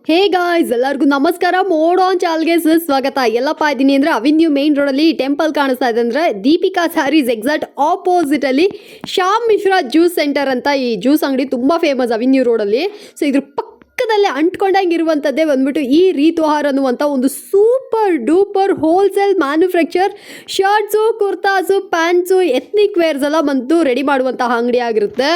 Hey guys, ಎಲ್ಲರಿಗೂ ನಮಸ್ಕಾರ. Mode on ಚಾನಲ್ಗೆ ಸ್ವಾಗತ. ಎಲ್ಲಪ್ಪ ಇದ್ದೀನಿ ಅಂದರೆ ಅವೆನ್ಯೂ ಮೇನ್ ರೋಡಲ್ಲಿ ಟೆಂಪಲ್ ಕಾಣಿಸ್ತಾ ಇದೆ ಅಂದರೆ ದೀಪಿಕಾ ಸ್ಯಾರೀಸ್ ಎಕ್ಸಾಕ್ಟ್ ಆಪೋಸಿಟಲ್ಲಿ ಶ್ಯಾಮ್ ಮಿಶ್ರಾ ಜ್ಯೂಸ್ ಸೆಂಟರ್ ಅಂತ ಈ ಜ್ಯೂಸ್ ಅಂಗಡಿ ತುಂಬ ಫೇಮಸ್ ಅವೆನ್ಯೂ ರೋಡಲ್ಲಿ. ಸೊ ಇದ್ರ ಪಕ್ಕದಲ್ಲೇ ಅಂಟ್ಕೊಂಡಂಗಿರುವಂಥದ್ದೇ ಬಂದ್ಬಿಟ್ಟು ಈ ರೀತೋಹಾರ್ ಅನ್ನುವಂಥ ಒಂದು super duper wholesale manufacture shirts, kurtas, pants, ethnic wares ಎಲ್ಲ ಬಂದು ರೆಡಿ ಮಾಡುವಂತಹ ಅಂಗಡಿ ಆಗಿರುತ್ತೆ.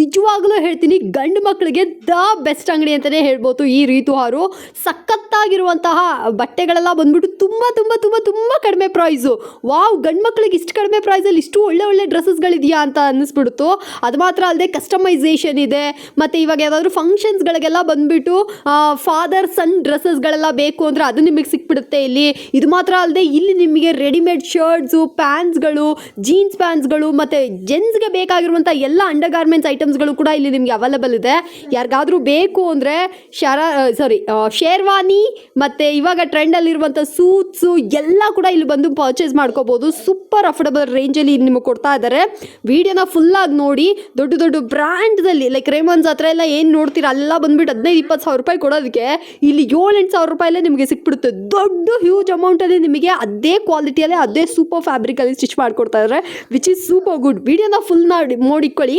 ನಿಜವಾಗ್ಲೂ ಹೇಳ್ತೀನಿ, ಗಂಡು ಮಕ್ಕಳಿಗೆ ದ ಬೆಸ್ಟ್ ಅಂಗಡಿ ಅಂತಲೇ ಹೇಳ್ಬೋದು ಈ ರೀತೋಹಾರು. ಸಖತ್ತಾಗಿರುವಂತಹ ಬಟ್ಟೆಗಳೆಲ್ಲ ಬಂದ್ಬಿಟ್ಟು ತುಂಬ ತುಂಬ ತುಂಬ ತುಂಬ ಕಡಿಮೆ ಪ್ರೈಸು. ವಾವ್, ಗಂಡು ಮಕ್ಕಳಿಗೆ ಇಷ್ಟು ಕಡಿಮೆ ಪ್ರೈಸಲ್ಲಿ ಇಷ್ಟು ಒಳ್ಳೆ ಒಳ್ಳೆ ಡ್ರೆಸ್ಸಸ್ಗಳಿದೆಯಾ ಅಂತ ಅನ್ನಿಸ್ಬಿಡ್ತು. ಅದು ಮಾತ್ರ ಅಲ್ಲದೆ ಕಸ್ಟಮೈಸೇಷನ್ ಇದೆ. ಮತ್ತು ಇವಾಗ ಯಾವುದಾದ್ರೂ ಫಂಕ್ಷನ್ಸ್ಗಳಿಗೆಲ್ಲ ಬಂದ್ಬಿಟ್ಟು ಫಾದರ್ ಸನ್ ಡ್ರೆಸ್ಸಸ್ಗಳೆಲ್ಲ ಬೇಕು ಅಂದರೆ ಅದು ನಿಮಗೆ ಸಿಕ್ಬಿಡುತ್ತೆ ಇಲ್ಲಿ. ಇದು ಮಾತ್ರ ಅಲ್ಲದೆ ಇಲ್ಲಿ ನಿಮಗೆ ರೆಡಿಮೇಡ್ ಶರ್ಟ್ಸು, ಪ್ಯಾಂಟ್ಸ್ಗಳು, ಜೀನ್ಸ್ ಪ್ಯಾಂಟ್ಸ್ಗಳು ಮತ್ತು ಜೆಂಟ್ಸ್ಗೆ ಬೇಕಾಗಿರುವಂಥ ಎಲ್ಲ ಅಂಡರ್ ಗಾರ್ಮೆಂಟ್ಸ್ ಐಟಮ್ಸ್ಗಳು ಕೂಡ ಇಲ್ಲಿ ನಿಮಗೆ ಅವೈಲೇಬಲ್ ಇದೆ. ಯಾರಿಗಾದರೂ ಬೇಕು ಅಂದರೆ ಶೇರ್ವಾನಿ ಮತ್ತು ಇವಾಗ ಟ್ರೆಂಡಲ್ಲಿರುವಂಥ ಸೂಟ್ಸು ಎಲ್ಲ ಕೂಡ ಇಲ್ಲಿ ಬಂದು ಪರ್ಚೇಸ್ ಮಾಡ್ಕೋಬೋದು. ಸೂಪರ್ ಅಫೋರ್ಡಬಲ್ ರೇಂಜಲ್ಲಿ ನಿಮಗೆ ಕೊಡ್ತಾ ಇದ್ದಾರೆ. ವಿಡಿಯೋನ ಫುಲ್ಲಾಗಿ ನೋಡಿ. ದೊಡ್ಡ ದೊಡ್ಡ ಬ್ರ್ಯಾಂಡ್ದಲ್ಲಿ ಲೈಕ್ ರೇಮನ್ಸ್ ಹತ್ರ ಎಲ್ಲ ಏನು ನೋಡ್ತೀರ ಅಲ್ಲ ಬಂದ್ಬಿಟ್ಟು 15-20 ಸಾವಿರ ರೂಪಾಯಿ ಕೊಡೋದಕ್ಕೆ ಇಲ್ಲಿ 7-8 ಸಾವಿರ ರೂಪಾಯಲ್ಲೇ ನಿಮಗೆ ಸಿಕ್ಬಿಡುತ್ತೆ. ದೊಡ್ಡ ಹ್ಯೂಜ್ ಅಮೌಂಟಲ್ಲಿ ನಿಮಗೆ ಅದೇ ಕ್ವಾಲಿಟಿಯಲ್ಲೇ ಅದೇ ಸೂಪರ್ ಫ್ಯಾಬ್ರಿಕಲ್ಲಿ ಸ್ಟಿಚ್ ಮಾಡಿಕೊಡ್ತಾ ಇದ್ದಾರೆ, ವಿಚ್ ಈಸ್ ಸೂಪರ್ ಗುಡ್. ವಿಡಿಯೋನ ಫುಲ್ ನೋಡಿಕೊಳ್ಳಿ.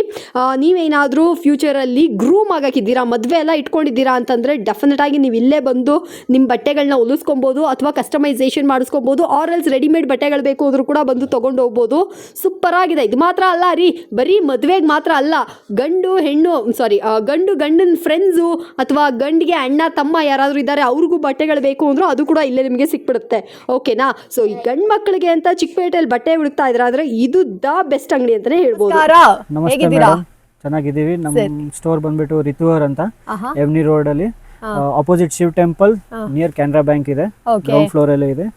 ನೀವೇನಾದರೂ ಫ್ಯೂಚರಲ್ಲಿ ಗ್ರೂಮ್ ಆಗಾಕಿದ್ದೀರಾ, ಮದುವೆ ಎಲ್ಲ ಇಟ್ಕೊಂಡಿದ್ದೀರಾ ಅಂತಂದರೆ ಡೆಫಿನೆಟ್ ಆಗಿ ನೀವು ಇಲ್ಲೇ ಬಂದು ನಿಮ್ಮ ಬಟ್ಟೆಗಳನ್ನ ಹೊಲಿಸ್ಕೊಬೋದು ಅಥವಾ ಕಸ್ಟಮೈಸೇಷನ್ ಮಾಡಿಸ್ಕೊಬೋದು. ಆರ್ಎಲ್ಸ್ ರೆಡಿಮೇಡ್ ಬಟ್ಟೆಗಳು ಬೇಕು ಅಂದರೂ ಕೂಡ ಬಂದು ತೊಗೊಂಡು ಹೋಗ್ಬೋದು. ಸೂಪರ್ ಆಗಿದೆ. ಇದು ಮಾತ್ರ ಅಲ್ಲ ರೀ, ಬರೀ ಮದುವೆಗೆ ಮಾತ್ರ ಅಲ್ಲ, ಗಂಡನ ಫ್ರೆಂಡ್ಸು ಅಥವಾ ಗಂಡಿಗೆ ಅಣ್ಣ ತಮ್ಮ ಯಾರಾದರೂ ಇದ್ದಾರೆ ಅವ್ರಿಗೂ ಬಟ್ಟೆಗಳು ಬೇಕು ಅಂದರೂ ಅದು ಕೂಡ ಇಲ್ಲೇ ನಿಮಗೆ ಸಿಕ್ಬಿಡುತ್ತೆ. ಓಕೆನಾ? ಸೊ ಈ ಗಂಡು ಮಕ್ಕಳಿಗೆ ಅಂತ ಚಿಕ್ಕಪೇಟೆಯಲ್ಲಿ ಬಟ್ಟೆ ಹುಡುಕ್ತಾ ಇದ್ರ ಅಂದರೆ ಇದು ದ ಬೆಸ್ಟ್ ಅಂಗಡಿ ಅಂತಲೇ ಹೇಳ್ಬೋದು. ಹೇಗಿದ್ದೀರಾ? ಚೆನ್ನಾಗಿದ್ದೀವಿ. ನಮ್ಮ ಸ್ಟೋರ್ ಬಂದ್ಬಿಟ್ಟು ರಿತುವರ್ ಅಂತ ಎವ್ನಿ ರೋಡ್ ಅಲ್ಲಿ opposite Shiv temple near Canara bank ಇದೆ, ಗ್ರೌಂಡ್ ಫ್ಲೋರ್ ಅಲ್ಲಿ ಇದೆ.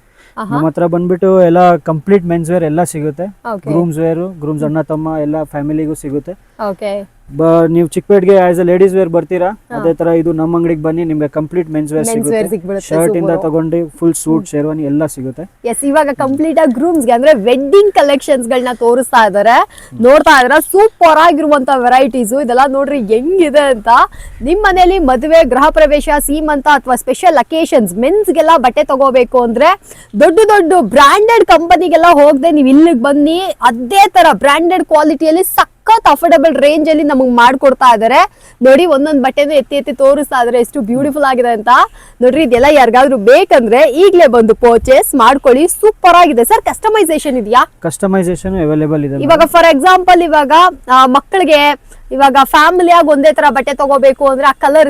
ನಮ್ಮ ಹತ್ರ ಬಂದ್ಬಿಟ್ಟು ಎಲ್ಲ ಕಂಪ್ಲೀಟ್ ಮೆನ್ಸ್ ವೇರ್ ಎಲ್ಲ ಸಿಗುತ್ತೆ. ಗ್ರೂಮ್ಸ್ ವೇರ್, ಗ್ರೂಮ್ಸ್ ಅಣ್ಣ ತಮ್ಮ ಎಲ್ಲ ಫ್ಯಾಮಿಲಿಗೂ ಸಿಗುತ್ತೆ. ನೀವು ಚಿಕ್ಕಪೇಟೆಗೆ ಆಸ್ ಅ ಲೇಡೀಸ್ ವೇರ್ ಬರ್ತೀರಾ, ಅದೇ ತರ ಇದು ನಮ್ಮ ಅಂಗಡಿಗೆ ಬನ್ನಿ, ನಿಮ್ಗೆ ಕಂಪ್ಲೀಟ್ ಮೆನ್ಸ್ ವೇರ್ ಸಿಗುತ್ತೆ. ಶರ್ಟ್ ಇಂದ ತಗೊಂಡು ಫುಲ್ ಸೂಟ್, ಶೇರ್ವಾನಿ ಎಲ್ಲ ಸಿಗುತ್ತೆ. ಎಸ್, ಇವಾಗ ಕಂಪ್ಲೀಟ್ ಆಗಿ ಗ್ರೂಮ್ಸ್ ಗೆ ಅಂದ್ರೆ ವೆಡ್ಡಿಂಗ್ ಕಲೆಕ್ಷನ್ಸ್ ಗಳನ್ನ ತೋರಿಸ್ತಾ ಇದಾರೆ. ನೋಡ್ತಾ ಇದ್ರ ಸೂಪರ್ ಆಗಿರುವಂತ ವೆರೈಟೀಸ್ ಇದೆಲ್ಲ ನೋಡ್ರಿ ಹೆಂಗಿದೆ ಅಂತ. ನಿಮ್ ಮನೆಯಲ್ಲಿ ಮದುವೆ, ಗೃಹ ಪ್ರವೇಶ, ಸೀಮಂತ ಅಥವಾ ಸ್ಪೆಷಲ್ ಅಕೇಶನ್ಸ್ ಮೆನ್ಸ್ ಗೆಲ್ಲ ಬಟ್ಟೆ ತಗೋಬೇಕು ಅಂದ್ರೆ ದೊಡ್ಡ ದೊಡ್ಡ ಬ್ರಾಂಡೆಡ್ ಕಂಪನಿಗೆಲ್ಲ ಹೋಗದೆ ನೀವು ಇಲ್ಲಿಗೆ ಬನ್ನಿ. ಅದೇ ತರ ಬ್ರಾಂಡೆಡ್ ಕ್ವಾಲಿಟಿಯಲ್ಲಿ ಸಖತ್ ಅಫೋರ್ಡಬಲ್ ರೇಂಜ್ ಅಲ್ಲಿ ನಮಗೆ ಮಾಡ್ಕೊಡ್ತಾ ಇದಾರೆ. ನೋಡಿ, ಒಂದೊಂದು ಬಟ್ಟೆನೂ ಎತ್ತಿ ತೋರಿಸ್ತಾ ಇದಾರೆ ಎಷ್ಟು ಬ್ಯೂಟಿಫುಲ್ ಆಗಿದೆ ಅಂತ. ನೋಡ್ರಿ, ಇದೆಲ್ಲ ಯಾರಿಗಾದ್ರೂ ಬೇಕಂದ್ರೆ ಈಗಲೇ ಬಂದು ಪರ್ಚೇಸ್ ಮಾಡ್ಕೊಳ್ಳಿ. ಸೂಪರ್ ಆಗಿದೆ. ಸರ್, ಕಸ್ಟಮೈಸೇಷನ್ ಇದೆಯಾ? ಕಸ್ಟಮೈಸೇಷನ್ ಅವೈಲೇಬಲ್ ಇದೆ. ಇವಾಗ ಫಾರ್ ಎಕ್ಸಾಂಪಲ್ ಇವಾಗ ಮಕ್ಕಳಿಗೆ ಇವಾಗ ಫ್ಯಾಮಿಲಿ ಆಗಿ ಒಂದೇ ತರ ಬಟ್ಟೆ ತಗೋಬೇಕು ಅಂದ್ರೆ ಆ ಕಲರ್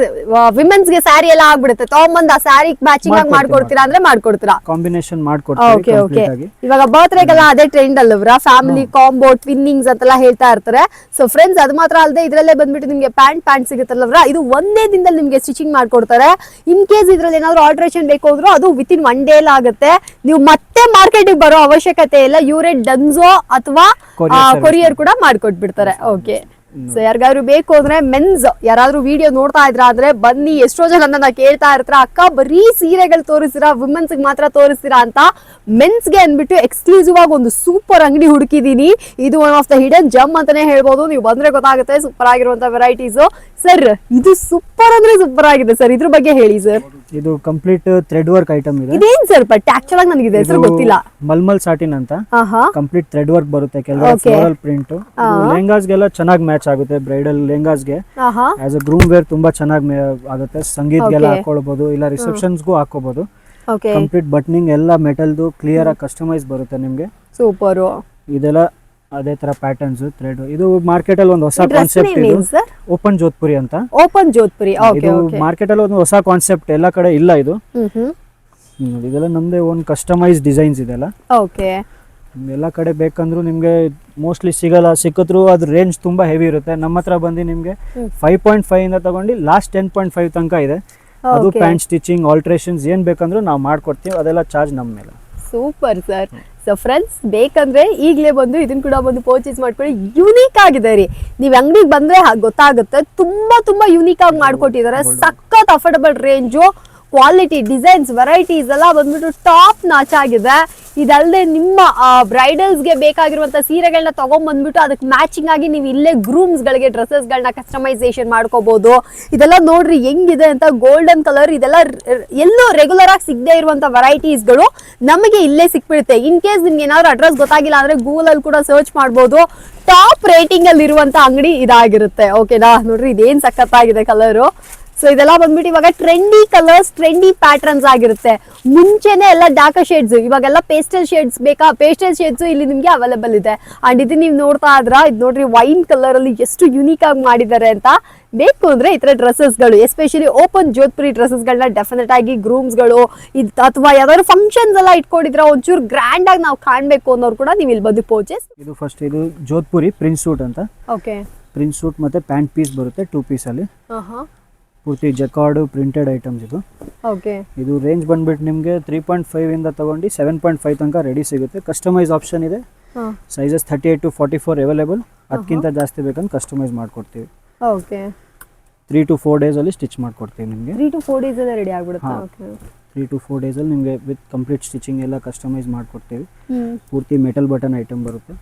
ವಿಮೆನ್ಸ್ ಗೆ ಸ್ಯಾರಿ ಎಲ್ಲ ಆಗ್ಬಿಡುತ್ತೆ, ತಗೊಂಬಂದ್ ಆ ಸ್ಯಾರಿ ಮ್ಯಾಚಿಂಗ್ ಆಗಿ ಮಾಡ್ಕೊಡ್ತೀರಾ ಅಂದ್ರೆ ಮಾಡ್ಕೊಡ್ತೀರಾ? ಕಾಂಬಿನೇಷನ್ ಮಾಡ್ಕೊಡ್ತೀವಿ. ಇವಾಗ ಬರ್ತ್ಡೇಗೆಲ್ಲ ಅದೇ ಟ್ರೆಂಡ್ ಅಲ್ಲವ್ರ, ಫ್ಯಾಮಿಲಿ ಕಾಂಬೋ, ಟ್ವಿನ್ನಿಂಗ್ಸ್ ಅಂತೆಲ್ಲ ಹೇಳ್ತಾ ಇರ್ತಾರೆ. ಸೊ ಫ್ರೆಂಡ್ಸ್, ಅದು ಮಾತ್ರ ಅಲ್ಲದೆ ಇದ್ರಲ್ಲೇ ಬಂದ್ಬಿಟ್ಟು ನಿಮ್ಗೆ ಪ್ಯಾಂಟ್ ಸಿಗುತ್ತಲ್ಲವ್ರ, ಇದು ಒಂದೇ ದಿನದಲ್ಲಿ ನಿಮ್ಗೆ ಸ್ಟಿಚಿಂಗ್ ಮಾಡ್ಕೊಡ್ತಾರೆ. ಇನ್ ಕೇಸ್ ಇದ್ರಲ್ಲಿ ಏನಾದ್ರು ಆಲ್ಟ್ರೇಷನ್ ಬೇಕು ಅಂದ್ರೂ ಅದು ವಿತಿನ್ 1 ಡೇ ಆಗುತ್ತೆ. ನೀವು ಮತ್ತೆ ಮಾರ್ಕೆಟಿಗೆ ಬರೋ ಅವಶ್ಯಕತೆ ಇಲ್ಲ. ಇವರೇ ಡನ್ಸೋ ಅಥವಾ ಕೊರಿಯರ್ ಕೂಡ ಮಾಡ್ಕೊಟ್ಬಿಡ್ತಾರೆ. ಓಕೆ, ಸೊ ಯಾರಿಗಾದ್ರು ಬೇಕು ಅಂದ್ರೆ ಮೆನ್ಸ್ ಯಾರಾದ್ರೂ ವಿಡಿಯೋ ನೋಡ್ತಾ ಇದ್ರ ಅಂದ್ರೆ ಬನ್ನಿ. ಎಷ್ಟೋ ಜನ ನನ್ನ ಕೇಳ್ತಾ ಇರ್ತಾರ, ಅಕ್ಕ ಬರೀ ಸೀರೆಗಳು ತೋರಿಸ್ತೀರಾ, ವುಮೆನ್ಸ್ ಮಾತ್ರ ತೋರಿಸ್ತೀರಾ ಅಂತ. ಮೆನ್ಸ್ ಗೆ ಅನ್ಬಿಟ್ಟು ಎಕ್ಸ್ಕ್ಲೂಸಿವ್ ಆಗಿ ಒಂದು ಸೂಪರ್ ಅಂಗಡಿ ಹುಡುಕಿದೀನಿ. ಇದು ಒನ್ ಆಫ್ ದ ಹಿಡನ್ ಜಮ್ ಅಂತಾನೆ ಹೇಳ್ಬೋದು. ನೀವು ಬಂದ್ರೆ ಗೊತ್ತಾಗುತ್ತೆ ಸೂಪರ್ ಆಗಿರುವಂತ ವೆರೈಟೀಸ್. ಸರ್, ಇದು ಸೂಪರ್ ಅಂದ್ರೆ ಸೂಪರ್ ಆಗಿದೆ ಸರ್, ಇದ್ರ ಬಗ್ಗೆ ಹೇಳಿ ಸರ್. ಇದು ಕಂಪ್ಲೀಟ್ ಥ್ರೆಡ್ ವರ್ಕ್ ಐಟಮ್ ಇದೆ. ಇದೇನ್ ಸರ್ ಬಟ್ ಆಕ್ಚುಲ್ ಆಗಿ ನನಗೆ ಹೆಸರು ಗೊತ್ತಿಲ್ಲ. ಮಲ್ಮಲ್ ಸಾಟಿನ್ ಅಂತ ಕಂಪ್ಲೀಟ್ ಥ್ರೆಡ್ ವರ್ಕ್ ಬರುತ್ತೆ. ಕೆಲವು ಫ್ಲೋರಲ್ ಪ್ರಿಂಟ್ ಲೆಹಂಗಾಸ್ ಗೆಲ್ಲ ಚೆನ್ನಾಗಿ ಮ್ಯಾಚ್ ಆಗುತ್ತೆ. ಬ್ರೈಡಲ್ ಲೆಹಂಗಾಸ್ ಗೆ ಆಸ್ ಅ ಗ್ರೂಮ್ ವೇರ್ ತುಂಬಾ ಚೆನ್ನಾಗಿ ಆಗುತ್ತೆ. ಸಂಗೀತ್ಗೆಲ್ಲ ಹಾಕೊಳ್ಬಹುದು, ಇಲ್ಲ ರಿಸೆಪ್ಷನ್ಸ್ ಗೂ ಹಾಕೋಬಹುದು. ಕಂಪ್ಲೀಟ್ ಬಟ್ನಿಂಗ್ ಎಲ್ಲ ಮೆಟಲ್ದು ಕ್ಲಿಯರ್ ಆಗಿ ಕಸ್ಟಮೈಸ್ ಬರುತ್ತೆ ನಿಮ್ಗೆ. ಸೂಪರ್. ಇದೆಲ್ಲ ಅದೇ ತರ ಪ್ಯಾಟರ್ನ್ಸ್ ಥ್ರೆಡ್. ಇದು ಮಾರ್ಕೆಟ್ ಅಲ್ಲಿ ಒಂದು ಹೊಸ ಕಾನ್ಸೆಪ್ಟ್. ಇದು ಓಪನ್ ಜೋಧ್ಪುರಿ ಅಂತ. ಓಪನ್ ಜೋಧ್ಪುರಿ ಇದು ಮಾರ್ಕೆಟ್ ಅಲ್ಲಿ ಒಂದು ಹೊಸ ಕಾನ್ಸೆಪ್ಟ್, ಎಲ್ಲ ಕಡೆ ಇಲ್ಲ ಇದು. ಇದೆಲ್ಲ ನಮ್ದೇ ಓನ್ ಕಸ್ಟಮೈಸ್ ಡಿಸೈನ್ಸ್ ಇದೆಲ್ಲ. ಓಕೆ, ಎಲ್ಲ ಕಡೆ ಬೇಕಂದ್ರೂ ನಿಮ್ಗೆ ಮೋಸ್ಟ್ಲಿ ಸಿಗಲ್ಲ. ಸಿಕ್ಕಿದ್ರು ಅದ್ರ ರೇಂಜ್ ತುಂಬಾ ಹೆವಿ ಇರುತ್ತೆ. ನಮ್ಮ ಹತ್ರ ಬಂದು ನಿಮ್ಗೆ 5.5 ಇಂದ ತಗೊಂಡು ಲಾಸ್ಟ್ 10.5 ತನಕ ಇದೆ. ಅದು ಪ್ಯಾಂಟ್ ಸ್ಟಿಚಿಂಗ್, ಆಲ್ಟ್ರೇಷನ್ಸ್ ಏನ್ ಬೇಕಂದ್ರೂ ನಾವು ಮಾಡ್ಕೊಡ್ತೀವಿ. ಅದೆಲ್ಲ ಚಾರ್ಜ್ ನಮ್ಮ ಮೇಲೆ. Super sir. ಸೊ ಫ್ರೆಂಡ್ಸ್, ಬೇಕಂದ್ರೆ ಈಗಲೇ ಬಂದು ಇದನ್ನ ಕೂಡ ಬಂದು ಪರ್ಚೇಸ್ ಮಾಡ್ಕೊಳ್ಳಿ. ಯೂನಿಕ್ ಆಗಿದೆ ರೀ, ನೀವು ಅಂಗಡಿಗೆ ಬಂದ್ರೆ ಗೊತ್ತಾಗುತ್ತೆ. ತುಂಬಾ ಯೂನಿಕ್ ಆಗಿ ಮಾಡ್ಕೊಟ್ಟಿದ್ದಾರೆ. ಸಖತ್ affordable range, quality, designs, varieties ಎಲ್ಲ ಬಂದ್ಬಿಟ್ಟು ಟಾಪ್ ನಾಚ್ ಆಗಿದೆ. ಇದಲ್ಲದೆ ನಿಮ್ಮ ಬ್ರೈಡಲ್ಸ್ಗೆ ಬೇಕಾಗಿರುವಂತ ಸೀರೆಗಳನ್ನ ತಗೊಂಡ್ಬಂದ್ಬಿಟ್ಟು ಅದಕ್ಕೆ ಮ್ಯಾಚಿಂಗ್ ಆಗಿ ನೀವು ಇಲ್ಲೇ ಗ್ರೂಮ್ಸ್ಗಳಿಗೆ ಡ್ರೆಸ್ಸಸ್ಗಳನ್ನ ಕಸ್ಟಮೈಸೇಷನ್ ಮಾಡ್ಕೋಬಹುದು. ಇದೆಲ್ಲ ನೋಡ್ರಿ ಹೆಂಗಿದೆ ಅಂತ, ಗೋಲ್ಡನ್ ಕಲರ್, ಇದೆಲ್ಲ ಎಲ್ಲೂ ರೆಗ್ಯುಲರ್ ಆಗಿ ಸಿಗದೆ ಇರುವಂತ ವೆರೈಟೀಸ್ಗಳು ನಮಗೆ ಇಲ್ಲೇ ಸಿಕ್ಬಿಡುತ್ತೆ. ಇನ್ ಕೇಸ್ ನಿಮ್ಗೆ ಏನಾದ್ರು ಅಡ್ರೆಸ್ ಗೊತ್ತಾಗಿಲ್ಲ ಅಂದ್ರೆ ಗೂಗಲ್ ಅಲ್ಲಿ ಕೂಡ ಸರ್ಚ್ ಮಾಡ್ಬೋದು. ಟಾಪ್ ರೇಟಿಂಗ್ ಅಲ್ಲಿ ಇರುವಂತ ಅಂಗಡಿ ಇದಾಗಿರುತ್ತೆ. ಓಕೆನಾ, ನೋಡ್ರಿ ಇದೇನ್ ಸಖತ್ತಾಗಿದೆ ಕಲರು. ಸೊ ಇದೆಲ್ಲ ಬಂದ್ಬಿಟ್ಟು ಇವಾಗ ಟ್ರೆಂಡಿ ಕಲರ್ಸ್, ಟ್ರೆಂಡಿ ಪ್ಯಾಟರ್ನ್ಸ್ ಆಗಿರುತ್ತೆ. ಮುಂಚೆನೆ ಎಲ್ಲ ಡಾರ್ಕ್ ಶೇಡ್ಸ್, ಇವಾಗೆಲ್ಲ ಪೇಸ್ಟಲ್ ಶೇಡ್ಸ್ ಬೇಕಾ, ಪೇಸ್ಟಲ್ ಶೇಡ್ಸ್ ಇಲ್ಲಿ ನಿಮ್ಗೆ ಅವೈಲೇಬಲ್ ಇದೆ. ಅಂಡ್ ಇದು ನೀವು ನೋಡ್ತಾ ಇದ್ರ, ಇದು ನೋಡ್ರಿ ವೈನ್ ಕಲರ್ ಅಲ್ಲಿ ಎಷ್ಟು ಯುನೀಕ್ ಆಗಿ ಮಾಡಿದ್ದಾರೆ ಅಂತ. ಬೇಕು ಅಂದ್ರೆ ಈ ತರ ಡ್ರೆಸ್ಸಸ್ಗಳು, ಎಸ್ಪೆಷಲಿ ಓಪನ್ ಜೋಧ್ಪುರಿ ಡ್ರೆಸ್ಸಸ್ಗಳನ್ನ ಡೆಫಿನೆಟ್ ಆಗಿ ಗ್ರೂಮ್ಸ್ಗಳು ಅಥವಾ ಯಾವ್ದಾದ್ರು ಫಂಕ್ಷನ್ಸ್ ಎಲ್ಲ ಇಟ್ಕೊಂಡಿದ್ರೆ ಒಂಚೂರು ಗ್ರ್ಯಾಂಡ್ ಆಗಿ ನಾವು ಕಾಣ್ಬೇಕು ಅನ್ನೋರು ಕೂಡ ನೀವು ಇಲ್ಲಿ ಬಂದು ಪರ್ಚೇಸ್. ಇದು ಫಸ್ಟ್ ಇದು ಜೋಧ್ಪುರಿ ಪ್ರಿನ್ಸ್ ಸೂಟ್ ಅಂತ. ಓಕೆ, ಪ್ರಿನ್ಸ್ ಸೂಟ್ ಮತ್ತೆ ಪ್ಯಾಂಟ್ ಪೀಸ್ ಬರುತ್ತೆ 2 ಪೀಸ್ ಅಲ್ಲಿ. ಪೂರ್ತಿ ಜಕಾರ್ಡ್ ಪ್ರಿಂಟೆಡ್ ಐಟಮ್ಸ್ ಇದು. ಓಕೆ, ಇದು ರೇಂಜ್ ಬಂದ್ಬಿಟ್ಟು ನಿಮಗೆ 3.5 ಇಂದ ತಗೊಂಡು 7.5 ತನಕ ರೆಡಿ ಸಿಗುತ್ತೆ. ಕಸ್ಟಮೈಸ್ ಆಪ್ಷನ್ ಇದೆ. Sizes 38 to 44 available. ಅದಕ್ಕಿಂತ ಜಾಸ್ತಿ ಬೇಕಂದ್ರೆ ಕಸ್ಟಮೈಸ್ ಮಾಡ್ಕೊಡ್ತೀವಿ. ಓಕೆ, 3 to 4 ಡೇಸ್ ಅಲ್ಲಿ ಸ್ಟಿಚ್ ಮಾಡ್ಕೊಡ್ತೀವಿ ನಿಮಗೆ. 3 to 4 ಡೇಸ್ ಅಲ್ಲಿ ರೆಡಿ ಆಗ್ಬಿಡುತ್ತೆ. ಓಕೆ, 3 to 4 ಡೇಸ್ ಅಲ್ಲಿ ನಿಮಗೆ ವಿತ್ ಕಂಪ್ಲೀಟ್ ಸ್ಟಿಚಿಂಗ್ ಎಲ್ಲ ಕಸ್ಟಮೈಸ್ ಮಾಡ್ಕೊಡ್ತೀವಿ. ಪೂರ್ತಿ ಮೆಟಲ್ ಬಟನ್ ಐಟಮ್ ಬರುತ್ತೆ.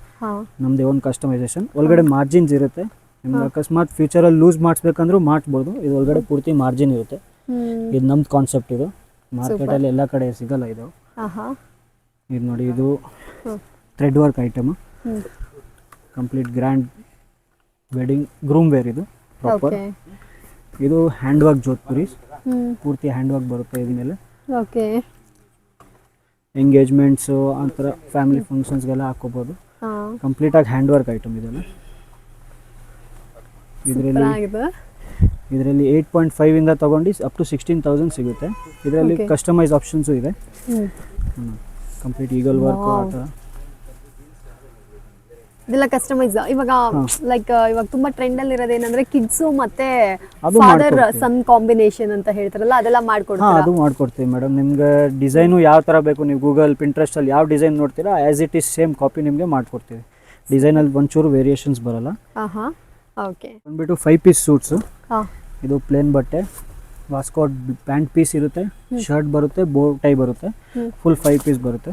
ನಮ್ದೇ ಒಂದು ಕಸ್ಟಮೈಸೇಷನ್. ಒಳಗಡೆ ಮಾರ್ಜಿನ್ಸ್ ಇರುತ್ತೆ. ನಿಮ್ಗೆ ಅಕಸ್ಮಾತ್ ಫ್ಯೂಚರಲ್ಲಿ ಲೂಸ್ ಮಾಡಿಸ್ಬೇಕಂದ್ರೂ ಮಾಡಿಸ್ಬೋದು. ಇದು ಒಳಗಡೆ ಪೂರ್ತಿ ಮಾರ್ಜಿನ್ ಇರುತ್ತೆ. ಇದು ನಮ್ದು ಕಾನ್ಸೆಪ್ಟ್. ಇದು ಮಾರ್ಕೆಟಲ್ಲಿ ಎಲ್ಲ ಕಡೆ ಸಿಗಲ್ಲ ಇದು. ಇದು ನೋಡಿ, ಇದು thread work item, complete grand wedding groom wear ಇದು ಪ್ರಾಪರ್. ಇದು ಹ್ಯಾಂಡ್ ವರ್ಕ್ ಜೋಧ್ಪುರಿ, ಪೂರ್ತಿ ಹ್ಯಾಂಡ್ ವರ್ಕ್ ಬರುತ್ತೆ ಇದ್ರ ಮೇಲೆ. ಓಕೆ, ಎಂಗೇಜ್ಮೆಂಟ್ಸು ಆ ಥರ ಫ್ಯಾಮಿಲಿ ಫಂಕ್ಷನ್ಸ್ಗೆಲ್ಲ ಹಾಕೋಬೋದು. ಕಂಪ್ಲೀಟಾಗಿ ಹ್ಯಾಂಡ್ ವರ್ಕ್ ಐಟಮ್ ಇದೆಲ್ಲ. ಇದರಲ್ಲಿ 8.5 ಇಂದ ತಗೊಂಡು ಅಪ್ ಟು 16,000 ಸಿಗುತ್ತೆ. ಇದರಲ್ಲಿ ಕಸ್ಟಮೈಸ್ ಆಪ್ಷನ್ಸು ಇದೆ. ಕಂಪ್ಲೀಟ್ ಈಗಲ್ ವರ್ಕ್ ಆ ಥರ ಇದೆಲ್ಲ ಕಸ್ಟಮೈಸ್. ಇವಾಗ ಲೈಕ್ ಇವಾಗ ತುಂಬಾ ಟ್ರೆಂಡ್ ಅಲ್ಲಿ ಇರೋದೇನಂದ್ರೆ ಕಿಡ್ಸು ಮತ್ತೆ ಫಾದರ್ ಸನ್ ಕಾಂಬಿನೇಷನ್ ಅಂತ ಹೇಳ್ತಾರಲ್ಲ, ಅದೆಲ್ಲ ಮಾಡ್ಕೊಡ್ತೀರಾ? ಅದು ಮಾಡ್ಕೊಡ್ತೀವಿ ಮೇಡಮ್. ನಿಮ್ಗೆ ಡಿಸೈನು ಯಾವ ಥರ ಬೇಕು, ನೀವು ಗೂಗಲ್ ಪಿಂಟ್ರೆಸ್ಟ್ ಅಲ್ಲಿ ಯಾವ ಡಿಸೈನ್ ನೋಡ್ತೀರಾ as it is same copy ನಿಮಗೆ ಮಾಡ್ಕೊಡ್ತೀವಿ. ಡಿಸೈನಲ್ಲಿ ಒಂಚೂರು ವೇರಿಯೇಷನ್ಸ್ ಬರಲ್ಲ. ಓಕೆ, ಬಂದ್ಬಿಟ್ಟು 5 ಪೀಸ್ ಸೂಟ್ಸು. ಇದು ಪ್ಲೇನ್ ಬಟ್ಟೆ, ವಾಸ್ಕೋಟ್ ಪ್ಯಾಂಟ್ ಪೀಸ್ ಇರುತ್ತೆ, ಶರ್ಟ್ ಬರುತ್ತೆ, ಬೋ ಟೈ ಬರುತ್ತೆ, ಫುಲ್ 5 ಪೀಸ್ ಬರುತ್ತೆ.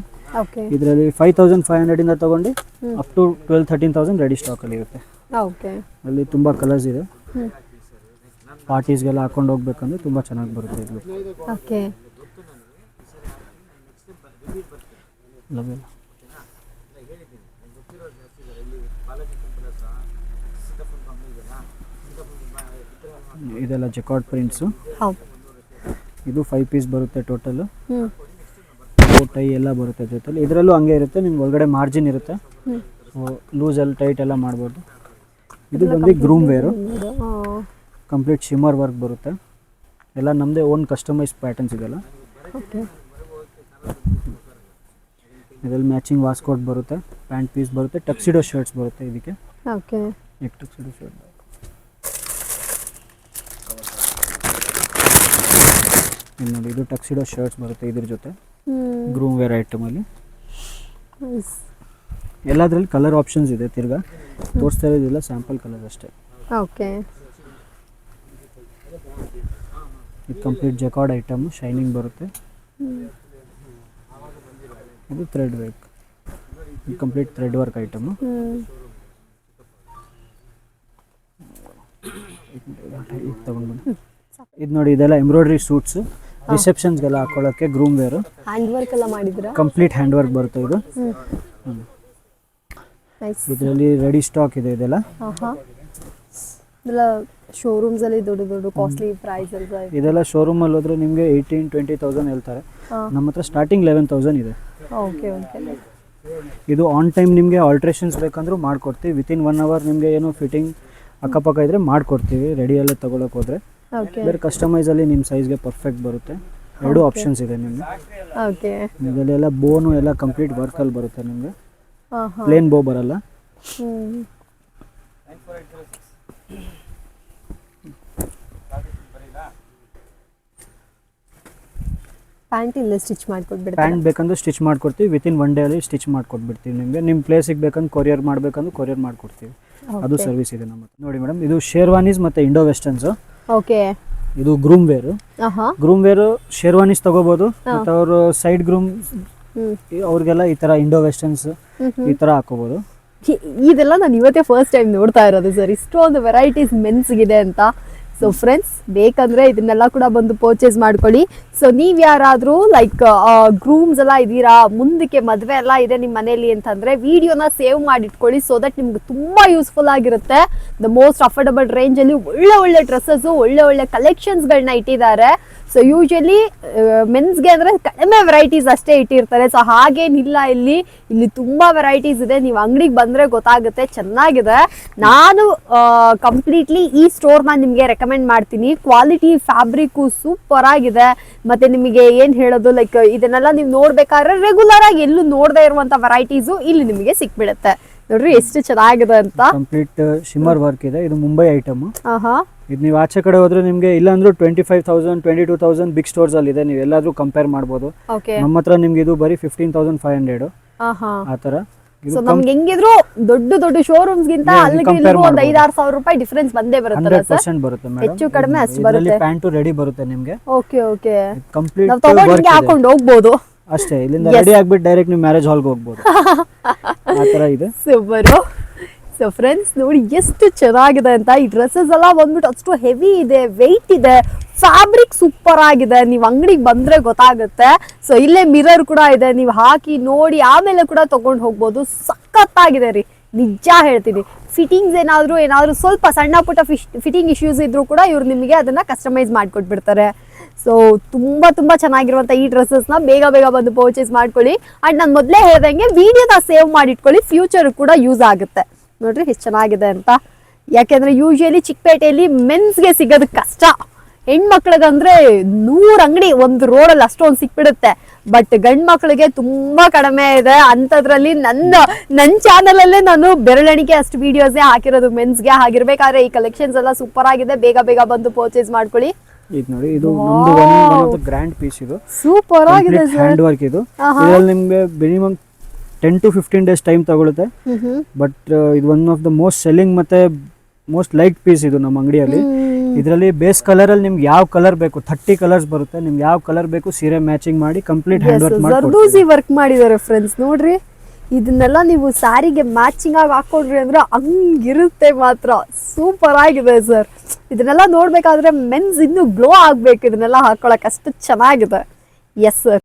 ಇದರಲ್ಲಿ 5,500 ಇಂದ ತಗೊಂಡು ಅಪ್ ಟು 12,000-13,000 ರೆಡಿ ಸ್ಟಾಕಲ್ಲಿ ಇರುತ್ತೆ. ಅಲ್ಲಿ ತುಂಬ ಕಲರ್ಸ್ ಇದೆ. ಪಾರ್ಟೀಸ್ಗೆಲ್ಲ ಹಾಕೊಂಡು ಹೋಗ್ಬೇಕಂದ್ರೆ ತುಂಬ ಚೆನ್ನಾಗಿ ಬರುತ್ತೆ ಇದು. ಇದೆಲ್ಲ ಜಕಾರ್ಡ್ ಪ್ರಿಂಟ್ಸು. ಇದು 5 ಪೀಸ್ ಬರುತ್ತೆ ಟೋಟಲ್. ಟೈ ಎಲ್ಲ ಬರುತ್ತೆ ಜೊತೆಲಿ. ಇದರಲ್ಲೂ ಹಂಗೆ ಇರುತ್ತೆ, ನಿಮ್ಗೆ ಒಳಗಡೆ ಮಾರ್ಜಿನ್ ಇರುತ್ತೆ. ಸೊ ಲೂಸಲ್ಲಿ ಟೈಟ್ ಎಲ್ಲ ಮಾಡ್ಬೋದು. ಇದು ಬಂದು groom wear, complete shimmer work ಬರುತ್ತೆ. ಎಲ್ಲ ನಮ್ಮದೇ ಓನ್ ಕಸ್ಟಮೈಸ್ ಪ್ಯಾಟರ್ನ್ಸ್ ಇದೆಲ್ಲ. ಇದರಲ್ಲಿ ಮ್ಯಾಚಿಂಗ್ ವಾಸ್ಕೋಟ್ ಬರುತ್ತೆ, ಪ್ಯಾಂಟ್ ಪೀಸ್ ಬರುತ್ತೆ, ಟಕ್ಸಿಡೋ ಶರ್ಟ್ಸ್ ಬರುತ್ತೆ ಇದಕ್ಕೆ. ಟಕ್ಸಿಡೋ ಶರ್ಟ್ ನೋಡಿ, ಇದು ಟಕ್ಸಿಡೋ ಶರ್ಟ್ಸ್ ಬರುತ್ತೆ ಇದ್ರ ಜೊತೆ ಗ್ರೂಮ್ ವೇರ್ ಐಟಮಲ್ಲಿ. ಎಲ್ಲದರಲ್ಲಿ ಕಲರ್ ಆಪ್ಷನ್ಸ್ ಇದೆ. ತಿರ್ಗಾ ತೋರಿಸ್ತಾ ಇರೋದಿಲ್ಲ, ಸ್ಯಾಂಪಲ್ ಕಲರ್ ಅಷ್ಟೇ. ಇದು ಕಂಪ್ಲೀಟ್ ಜಕಾರ್ಡ್ ಐಟಮ್, ಶೈನಿಂಗ್ ಬರುತ್ತೆ. ಇದು ಥ್ರೆಡ್ ವರ್ಕ್, ಇದು ಕಂಪ್ಲೀಟ್ ಥ್ರೆಡ್ ವರ್ಕ್ ಐಟಮ್. ಇದು ನೋಡಿ, ಇದೆಲ್ಲ ಎಂಬ್ರಾಯ್ಡ್ರಿ ಸೂಟ್ಸ್, ರಿಸೆಪ್ಷನ್ಸ್ಗೆಲ್ಲ ಹಾಕೊಳ್ಳೋಕ್ಕೆ ಗ್ರೂಮ್ ವೇರು. ಹ್ಯಾಂಡ್ ವರ್ಕ್ ಎಲ್ಲ ಮಾಡಿದ್ರಾ? ಕಂಪ್ಲೀಟ್ ಹ್ಯಾಂಡ್ ವರ್ಕ್ ಬರುತ್ತೆ ಇದು. ಇದರಲ್ಲಿ ರೆಡಿ ಸ್ಟಾಕ್ ಇದೆ ಇದೆಲ್ಲ. ಶೋರೂಮ್ಸ್ ಅಲ್ಲಿ ದೊಡ್ಡ ದೊಡ್ಡ ಕಾಸ್ಟ್ಲಿ ಪ್ರೈಸ್ ಇದೆಲ್ಲ ಶೋರೂಮ್ ಅಲ್ಲಿ ಹೋದ್ರೆ ನಿಮಗೆ 18,000-20,000 ಹೇಳ್ತಾರೆ. ನಮ್ಮ ಹತ್ರ ಸ್ಟಾರ್ಟಿಂಗ್ 11,000 ಇದೆ. ಇದು ಆನ್ ಟೈಮ್ ನಿಮಗೆ ಆಲ್ಟ್ರೇಷನ್ಸ್ ಬೇಕಂದ್ರೂ ಮಾಡ್ಕೊಡ್ತೀವಿ. ವಿತಿನ್ 1 ಅವರ್ ನಿಮಗೆ ಏನೋ ಫಿಟ್ಟಿಂಗ್ ಅಕ್ಕಪಕ್ಕ ಇದ್ರೆ ಮಾಡ್ಕೊಡ್ತೀವಿ ರೆಡಿಯಲ್ಲೇ ತೊಗೊಳಕ್ಕೆ ಹೋದರೆ. ಬೇರೆ ಕಸ್ಟಮೈಸಲ್ಲಿ ನಿಮ್ಮ ಸೈಜ್ಗೆ ಪರ್ಫೆಕ್ಟ್ ಬರುತ್ತೆ. 2 ಆಪ್ಷನ್ಸ್ ಇದೆ ನಿಮಗೆ. ಇದರಲ್ಲೆಲ್ಲ ಬೋನು ಎಲ್ಲ ಕಂಪ್ಲೀಟ್ ವರ್ಕಲ್ಲಿ ಬರುತ್ತೆ ನಿಮಗೆ, ಪ್ಲೇನ್ ಬೋ ಬರಲ್ಲ. ಪ್ಯಾಂಟ್ ಇಲ್ಲ ಸ್ಟಿಚ್ ಮಾಡ್ಕೊಟ್ಬಿಡ್ತೀವಿ. ಪ್ಯಾಂಟ್ ಬೇಕಂದ್ರೆ ಸ್ಟಿಚ್ ಮಾಡ್ಕೊಡ್ತೀವಿ. ವಿತಿನ್ 1 ಡೇ ಅಲ್ಲಿ ಸ್ಟಿಚ್ ಮಾಡ್ಕೊಟ್ಬಿಡ್ತೀವಿ ನಿಮಗೆ. ನಿಮ್ಮ ಪ್ಲೇಸಿಗೆ ಬೇಕಂದ್ರೆ ಕೊರಿಯರ್ ಮಾಡಬೇಕಂದ್ರೆ ಕೊರಿಯರ್ ಮಾಡ್ಕೊಡ್ತೀವಿ. ಅದು ಸರ್ವಿಸ್ ಇದೆ ನಮ್ಮ ಹತ್ರ. ನೋಡಿ ಮೇಡಮ್, ಇದು ಶೇರ್ವಾನೀಸ್ ಮತ್ತು ಇಂಡೋ ವೆಸ್ಟರ್ನ್ಸ್. ಇದು groom wear. Groom wear sherwanis ತಗೋಬಹುದು, ಮತ್ತು ಅವರು ಸೈಡ್ ಗ್ರೂಮ್ ಅವ್ರಿಗೆಲ್ಲ ಈ ತರ ಇಂಡೋ ವೆಸ್ಟರ್ನ್ಸ್ ಈ ತರ ಹಾಕೋಬಹುದು. ಇದೆಲ್ಲ ನಾನು ಇವತ್ತೇ ಫಸ್ಟ್ ಟೈಮ್ ನೋಡ್ತಾ ಇರೋದು ಸರ್, ಇಷ್ಟೊಂದು ವೆರೈಟೀಸ್ ಮೆನ್ಸ್ಗಿದೆ ಅಂತ. ಸೊ ಫ್ರೆಂಡ್ಸ್, ಬೇಕಂದ್ರೆ ಇದನ್ನೆಲ್ಲ ಕೂಡ ಬಂದು ಪರ್ಚೇಸ್ ಮಾಡ್ಕೊಳ್ಳಿ. ಸೊ ನೀವ್ ಯಾರಾದ್ರೂ ಲೈಕ್ ಗ್ರೂಮ್ಸ್ ಎಲ್ಲ ಇದ್ದೀರಾ, ಮುಂದಕ್ಕೆ ಮದುವೆ ಎಲ್ಲ ಇದೆ ನಿಮ್ಮ ಮನೇಲಿ ಅಂತಂದ್ರೆ ವಿಡಿಯೋನ ಸೇವ್ ಮಾಡಿಟ್ಕೊಳ್ಳಿ. ಸೊ ದಟ್ ನಿಮ್ಗೆ ತುಂಬಾ ಯೂಸ್ಫುಲ್ ಆಗಿರುತ್ತೆ. ದ ಮೋಸ್ಟ್ ಅಫೋರ್ಡಬಲ್ ರೇಂಜ್ ಅಲ್ಲಿ ಒಳ್ಳೆ ಒಳ್ಳೆ ಡ್ರೆಸ್ಸಸ್, ಒಳ್ಳೆ ಒಳ್ಳೆ ಕಲೆಕ್ಷನ್ಸ್ ಗಳನ್ನ ಇಟ್ಟಿದ್ದಾರೆ. ಸೊ ಯೂಶಲಿ ಮೆನ್ಸ್ಗೆ ಅಂದ್ರೆ ಕಡಿಮೆ ವೆರೈಟೀಸ್ ಅಷ್ಟೇ ಇಟ್ಟಿರ್ತಾರೆ. ಸೊ ಹಾಗೇನಿಲ್ಲ, ಇಲ್ಲಿ ತುಂಬಾ ವೆರೈಟೀಸ್ ಇದೆ. ನೀವು ಅಂಗಡಿಗೆ ಬಂದ್ರೆ ಗೊತ್ತಾಗುತ್ತೆ, ಚೆನ್ನಾಗಿದೆ. ನಾನು ಕಂಪ್ಲೀಟ್ಲಿ ಈ ಸ್ಟೋರ್ನ ನಿಮಗೆ ರೆಕಮೆಂಡ್ ಮಾಡ್ತೀನಿ. ಕ್ವಾಲಿಟಿ ಫ್ಯಾಬ್ರಿಕ್ ಸೂಪರ್ ಆಗಿದೆ. ಮತ್ತೆ ನಿಮಗೆ ಏನ್ ಹೇಳೋದು, ಲೈಕ್ ಇದನ್ನೆಲ್ಲ ನೀವು ನೋಡ್ಬೇಕಾದ್ರೆ ರೆಗ್ಯುಲರ್ ಆಗಿ ಎಲ್ಲೂ ನೋಡದೇ ಇರುವಂತ ವೆರೈಟೀಸು ಇಲ್ಲಿ ನಿಮಗೆ ಸಿಕ್ಬಿಡುತ್ತೆ. ನೋಡ್ರಿ ಎಷ್ಟು ಚೆನ್ನಾಗಿದೆ ಅಂತ. ಕಂಪ್ಲೀಟ್ ಶಿಮ್ಮರ್ ವರ್ಕ್ ಇದೆ. ಇದು ಮುಂಬೈ ಐಟಮ್. ಇದು ನೀವು ಆಚೆ ಕಡೆ ಹೋದ್ರೆ ನಿಮ್ಗೆ ಇಲ್ಲ ಅಂದ್ರೂ 25,000 22,000 ಬಿಗ್ ಸ್ಟೋರ್ಸ್ ಅಲ್ಲಿ ಇದೆ. ನೀವು ಎಲ್ಲಾದ್ರೂ ಕಂಪೇರ್ ಮಾಡ್ಬೋದು. ನಮ್ಮ ಹತ್ರ ನಿಮ್ಗೆ ಇದು ಬರೀ 15,500 ಆ ತರ. ಸೊ ನಮ್ಗೆ ಹೆಂಗಿದ್ರು ದೊಡ್ಡ ದೊಡ್ಡ ಶೋರೂಮ್ಸ್ ಗಿಂತ ಅಲ್ಲಿಗೆ ಒಂದು 5-6 ಸಾವಿರ ರೂಪಾಯಿ ಡಿಫರೆನ್ಸ್ ಬಂದೇ ಬರುತ್ತಲ್ಲ ಸರ್? 100% ಬರುತ್ತೆ ಮೇಡಂ. ಹೆಚ್ಚು ಕಡಿಮೆ ಅಷ್ಟು ಬರುತ್ತೆ. ಪ್ಯಾಂಟ್ ರೆಡಿ ಬರುತ್ತೆ ನಿಮ್ಗೆ. ಓಕೆ ಕಂಪ್ಲೀಟ್ ನಾವು ತಗೊಂಡು ಹಾಕೊಂಡು ಹೋಗ್ಬೋದು ಅಷ್ಟೇ. ಇಲ್ಲಿಂದ ರೆಡಿ ಆಗ್ಬಿಟ್ಟು ಡೈರೆಕ್ಟ್ ನೀವು ಮ್ಯಾರೇಜ್ ಹಾಲ್ಗೆ ಹೋಗ್ಬೋದು. ಆ ತರ ಇದೆ. ಸೂಪರ್. ಸೊ ಫ್ರೆಂಡ್ಸ್, ನೋಡಿ ಎಷ್ಟು ಚೆನ್ನಾಗಿದೆ ಅಂತ. ಈ ಡ್ರೆಸ್ಸಸ್ ಎಲ್ಲ ಬಂದ್ಬಿಟ್ಟು ಅಷ್ಟು ಹೆವಿ ಇದೆ, ವೆಯ್ಟ್ ಇದೆ, ಫ್ಯಾಬ್ರಿಕ್ ಸೂಪರ್ ಆಗಿದೆ. ನೀವು ಅಂಗಡಿಗೆ ಬಂದ್ರೆ ಗೊತ್ತಾಗುತ್ತೆ. ಸೊ ಇಲ್ಲೇ ಮಿರರ್ ಕೂಡ ಇದೆ, ನೀವು ಹಾಕಿ ನೋಡಿ ಆಮೇಲೆ ಕೂಡ ತಗೊಂಡು ಹೋಗ್ಬೋದು. ಸಖತ್ತಾಗಿದೆ ರೀ, ನಿಜ ಹೇಳ್ತೀನಿ. ಫಿಟ್ಟಿಂಗ್ಸ್ ಏನಾದ್ರು ಸ್ವಲ್ಪ ಸಣ್ಣ ಪುಟ್ಟ ಫಿಟ್ಟಿಂಗ್ ಇಶ್ಯೂಸ್ ಇದ್ರೂ ಕೂಡ ಇವ್ರು ನಿಮಗೆ ಅದನ್ನ ಕಸ್ಟಮೈಸ್ ಮಾಡ್ಕೊಟ್ಬಿಡ್ತಾರೆ. ಸೊ ತುಂಬಾ ಚೆನ್ನಾಗಿರುವಂತ ಈ ಡ್ರೆಸ್ಸಸ್ನ ಬೇಗ ಬಂದು ಪರ್ಚೇಸ್ ಮಾಡ್ಕೊಳ್ಳಿ. ಅಂಡ್ ನಾನು ಮೊದಲೇ ಹೇಳ್ದಂಗೆ ವಿಡಿಯೋನ ಸೇವ್ ಮಾಡಿಟ್ಕೊಳ್ಳಿ, ಫ್ಯೂಚರ್ ಕೂಡ ಯೂಸ್ ಆಗುತ್ತೆ. ನೋಡ್ರಿ ಎಷ್ಟು ಚೆನ್ನಾಗಿದೆ ಅಂತ. ಯಾಕೆಂದ್ರೆ ಯೂಶಲಿ ಚಿಕ್ಕಪೇಟೆಯಲ್ಲಿ ಮೆನ್ಸ್ಗೆ ಸಿಗೋದು ಕಷ್ಟ. ಹೆಣ್ಮಕ್ಳಿಗಂದ್ರೆ 100 ಅಂಗಡಿ ಒಂದು ರೋಡಲ್ಲಿ ಅಷ್ಟೊಂದು ಸಿಕ್ಬಿಡುತ್ತೆ. ಬಟ್ ಗಂಡ್ ಮಕ್ಳಿಗೆ ತುಂಬಾ ಕಡಿಮೆ ಇದೆ. ಅಂತದ್ರಲ್ಲಿ ನನ್ನ ಚಾನಲ್ ಅಲ್ಲೇ ನಾನು ಬೆರಳೆಣಿಕೆ ಅಷ್ಟು ವಿಡಿಯೋಸೇ ಹಾಕಿರೋದು ಮೆನ್ಸ್ಗೆ. ಹಾಗಿರ್ಬೇಕಾದ್ರೆ ಈ ಕಲೆಕ್ಷನ್ಸ್ ಎಲ್ಲ ಸೂಪರ್ ಆಗಿದೆ. ಬೇಗ ಬಂದು ಪರ್ಚೇಸ್ ಮಾಡ್ಕೊಳ್ಳಿ. ಇದು ನೋಡಿ, ಇದು ನಮ್ಮದು ಗ್ರ್ಯಾಂಡ್ ಪೀಸ್. ಇದು ಸೂಪರ್ ಆಗಿದೆ ಸರ್. Hand work. ಇದು ಇದರಲ್ಲಿ ನಿಮಗೆ ಮಿನಿಮಮ್ 10 to 15 ಡೇಸ್ ಟೈಮ್ ತಗೊಳುತ್ತೆ. ಬಟ್ ಇದು one of the most selling ಮತ್ತೆ ಮೋಸ್ಟ್ ಲೈಕ್ ಪೀಸ್ ಇದು ನಮ್ಮ ಅಂಗಡಿಯಲ್ಲಿ. ಇದರಲ್ಲಿ ಬೇಸ್ ಕಲರ್ ಅಲ್ಲಿ ನಿಮ್ಗೆ ಯಾವ ಕಲರ್ ಬೇಕು, 30 ಕಲರ್ಸ್ ಬರುತ್ತೆ. ನಿಮ್ಗೆ ಯಾವ ಕಲರ್ ಬೇಕು ಸೀರೆ ಮ್ಯಾಚಿಂಗ್ ಮಾಡಿ ಕಂಪ್ಲೀಟ್ ಹ್ಯಾಂಡ್ ವರ್ಕ್ ಮಾಡಿ ಜರ್ದೋಸಿ ವರ್ಕ್ ಮಾಡಿದ್ದಾರೆ ಫ್ರೆಂಡ್ಸ್. ನೋಡ್ರಿ, ಇದನ್ನೆಲ್ಲ ನೀವು ಸ್ಯಾರಿಗೆ ಮ್ಯಾಚಿಂಗ್ ಆಗಿ ಹಾಕೊಂಡ್ರಿ ಅಂದ್ರೆ ಹಂಗಿರುತ್ತೆ ಮಾತ್ರ. ಸೂಪರ್ ಆಗಿದೆ ಸರ್. ಇದನ್ನೆಲ್ಲ ನೋಡ್ಬೇಕಾದ್ರೆ ಮೆನ್ಸ್ ಇನ್ನೂ ಗ್ಲೋ ಆಗ್ಬೇಕು. ಇದನ್ನೆಲ್ಲ ಹಾಕೊಳಕ್ ಅಷ್ಟು ಚೆನ್ನಾಗಿದೆ. Yes sir.